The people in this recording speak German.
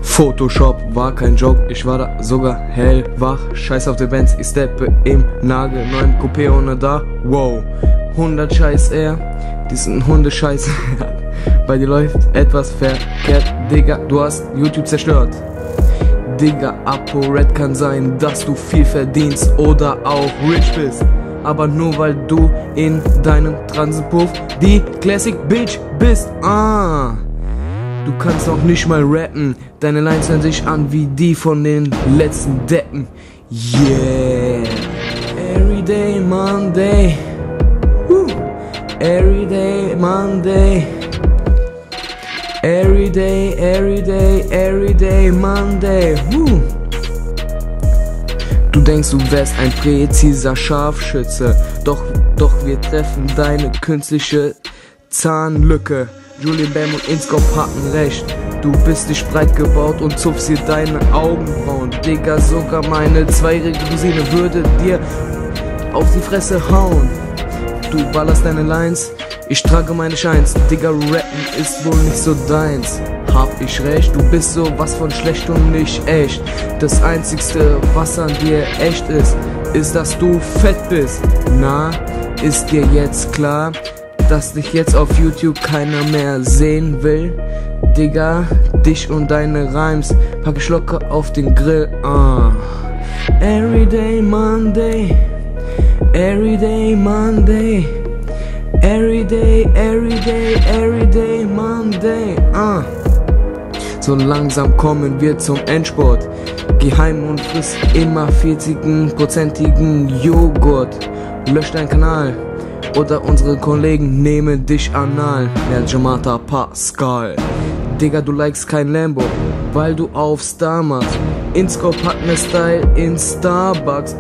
Photoshop war kein Joke, ich war da sogar hellwach. Scheiß auf die Bands, ich steppe im nagelneuen Coupé ohne da. Wow, 100 Scheiß eher, diesen Hundescheiß. Bei dir läuft etwas verkehrt, Digga, du hast YouTube zerstört. Digga, ApoRed kann sein, dass du viel verdienst oder auch rich bist. Aber nur weil du in deinem Transenpuff die Classic Bitch bist. Du kannst auch nicht mal rappen, deine Lines hören sich an wie die von den letzten Deppen. Yeah, Everyday Monday, Everyday Monday, Everyday Monday. Du denkst, du wärst ein präziser Scharfschütze, doch wir treffen deine künstliche Zahnlücke. Julian Bam und Inscope hatten recht. Du bist nicht breit gebaut und zupfst dir deine Augenbrauen. Digga, sogar meine zweijährige Cousine würde dir auf die Fresse hauen. Du ballerst deine Lines, ich trage meine Shines. Digga, rappen ist wohl nicht so deins. Hab ich recht, du bist sowas von schlecht und nicht echt. Das einzigste, was an dir echt ist, dass du fett bist. Na, ist dir jetzt klar, dass dich jetzt auf YouTube keiner mehr sehen will? Digga, dich und deine Rhymes pack ich locker auf den Grill. Everyday Monday, Everyday Monday, Everyday Monday. So langsam kommen wir zum Endspurt. Geh heim und friss immer 40%igen Joghurt. Lösch deinen Kanal oder unsere Kollegen nehmen dich anal. Der Jamata Pascal. Digga, du likest kein Lambo, weil du auf Star machst. Inscope hat ne Style in Starbucks.